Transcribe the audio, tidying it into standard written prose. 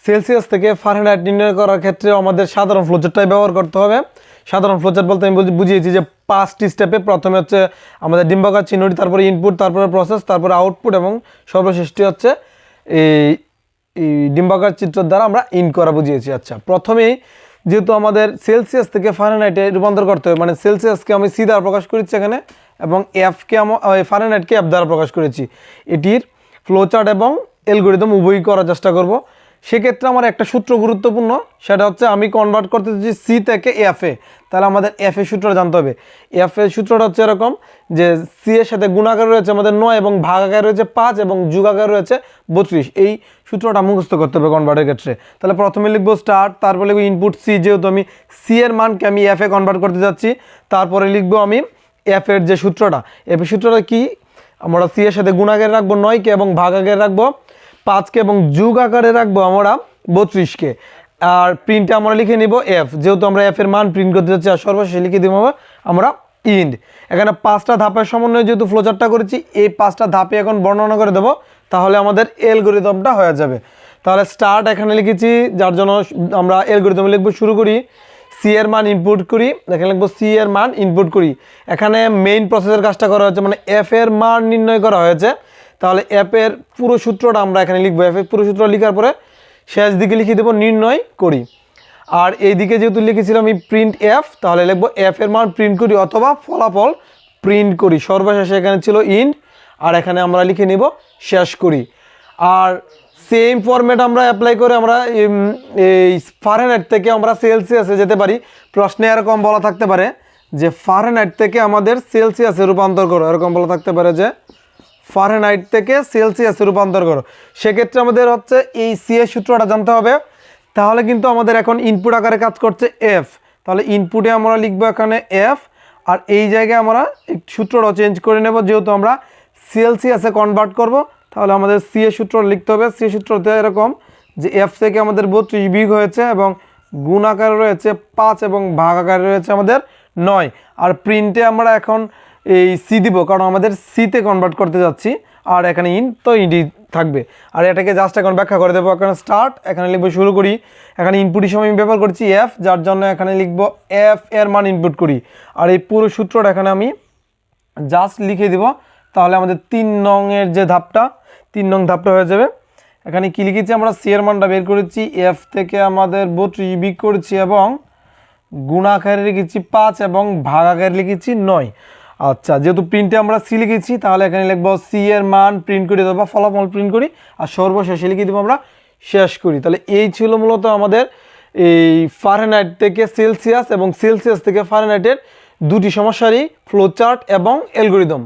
Celsius থেকে Fahrenheit নির্ণয় করার ক্ষেত্রে আমাদের সাধারণ ফ্লোচার্টটাই ব্যবহার করতে হবে। সাধারণ ফ্লোচার্ট বলতে আমি বুঝিয়েছি যে 5টি স্টেপে প্রথমে হচ্ছে আমাদের ডিম্বাকার চিহ্নটি, তারপরে ইনপুট, তারপরে প্রসেস, তারপরে আউটপুট এবং সর্বশেষটি হচ্ছে এই ডিম্বাকার চিত্র দ্বারা আমরা ইন করা বুঝিয়েছি। আচ্ছা, প্রথমেই যেহেতু আমাদের সেলসিয়াস থেকে ফারেনহাইটে রূপান্তর করতে হবে, মানে সেলসিয়াসকে আমি সি দ্বারা প্রকাশ করেছি এখানে, এবং এফকে ফারেনহাইটকে এফ দ্বারা প্রকাশ করেছি। এটির ফ্লোচার্ট এবং অ্যালগরিদম উভয়ই করার চেষ্টা করব। সেক্ষেত্রে আমার একটা সূত্র গুরুত্বপূর্ণ, সেটা হচ্ছে আমি কনভার্ট করতে চাচ্ছি সি থেকে এফে, তাহলে আমাদের এফ এর সূত্রটা জানতে হবে। এফ এর সূত্রটা হচ্ছে এরকম যে সি এর সাথে গুণাকার রয়েছে আমাদের 9 এবং ভাগাকার রয়েছে 5 এবং যুগাকার রয়েছে 32। এই সূত্রটা মুখস্থ করতে হবে কনভার্টের ক্ষেত্রে। তাহলে প্রথমে লিখবো স্টার্ট, তারপরে লিখবো ইনপুট সি, যেহেতু আমি সি এর মানকে আমি এফ এ কনভার্ট করতে যাচ্ছি। তারপরে লিখবো আমি এফ এর যে সূত্রটা, এফ এর সূত্রটা কি, আমরা সি এর সাথে গুণাকারে রাখবো 9কে এবং ভাগাকারে রাখবো 5কে এবং যুগ আকারে রাখবো আমরা 32কে। আর প্রিন্টে আমরা লিখে নিব এফ, যেহেতু আমরা এফ এর মান প্রিন্ট করতে যাচ্ছি। আর সর্বশেষে লিখে দিব আমরা ইন্ড। এখানে 5টা ধাপের সমন্বয়ে যেহেতু ফ্লোচার্টটা করেছি, এই 5টা ধাপে এখন বর্ণনা করে দেবো, তাহলে আমাদের অ্যালগরিদমটা হয়ে যাবে। তাহলে স্টার্ট এখানে লিখেছি, যার জন্য আমরা অ্যালগরিদম লিখবো। শুরু করি, সি এর মান ইনপুট করি, এখানে লিখবো সি এর মান ইনপুট করি। এখানে মেইন প্রসেসের কাজটা করা হয়েছে, মানে এফ এর মান নির্ণয় করা হয়েছে। তাহলে এফ এর পুরো সূত্রটা আমরা এখানে লিখবো। এফ এর পুরো সূত্র লেখার পরে শেষ দিকে লিখে দেবো নির্ণয় করি। আর এই দিকে যেহেতু লিখেছিলাম আমি প্রিন্ট এফ, তাহলে লিখবো এফ এর মান প্রিন্ট করি অথবা ফলাফল প্রিন্ট করি। সর্বশেষে এখানে ছিল ইন্ড, আর এখানে আমরা লিখে নিব শেষ করি। আর সেম ফরম্যাট আমরা অ্যাপ্লাই করে আমরা এই ফারেনহাইট থেকে আমরা সেলসিয়াসে যেতে পারি। প্রশ্নে এরকম বলা থাকতে পারে যে ফারেনহাইট থেকে আমাদের সেলসিয়াসে রূপান্তর করো, এরকম বলা থাকতে পারে যে ফারেনহাইট থেকে সেলসিয়াসে রূপান্তর করো। সেক্ষেত্রে আমাদের হচ্ছে এই সি এর সূত্রটা জানতে হবে। তাহলে কিন্তু আমাদের এখন ইনপুট আকারে কাজ করছে এফ, তাহলে ইনপুটে আমরা লিখবো এখানে এফ, আর এই জায়গায় আমরা সূত্রটাও চেঞ্জ করে নেব, যেহেতু আমরা সেলসিয়াসে কনভার্ট করব। তাহলে আমাদের সি এর সূত্র লিখতে হবে। সি এর সূত্রতে এরকম যে এফ থেকে আমাদের 32 বিয়োগ হয়েছে এবং গুণ আকারে রয়েছে 5 এবং ভাগ আকারে রয়েছে আমাদের 9। আর প্রিন্টে আমরা এখন এই সি দিব, কারণ আমাদের সিতে কনভার্ট করতে যাচ্ছি। আর এখানে ইন, তো ইনই থাকবে। আর এটাকে জাস্ট এখন ব্যাখ্যা করে দেবো। এখানে স্টার্ট, এখানে লিখবো শুরু করি। এখানে ইনপুট হিসেবে আমি ব্যবহার করছি এফ, যার জন্য এখানে লিখবো এফ এর মান ইনপুট করি। আর এই পুরো সূত্রটা এখানে আমি জাস্ট লিখে দিব। তাহলে আমাদের 3 নংয়ের যে ধাপটা, 3 নং ধাপটা হয়ে যাবে। এখানে কি লিখেছি, আমরা সি এর মানটা বের করেছি, এফ থেকে আমাদের 32 বিয়োগ করেছি এবং গুণ আকারে লিখেছি 5 এবং ভাগ আকারে লিখেছি 9। আচ্ছা, যেহেতু প্রিন্টে আমরা সি লিখেছি, তাহলে এখানে লিখবো সি এর মান প্রিন্ট করে দেবো, ফলাফল প্রিন্ট করি, আর সর্বশেষে লিখে দেবো আমরা শেষ করি। তাহলে এই ছিল মূলত আমাদের এই ফারেনহাইট থেকে সেলসিয়াস এবং সেলসিয়াস থেকে ফারেনহাইটের দুটি সমস্যারই ফ্লোচার্ট এবং অ্যালগরিদম।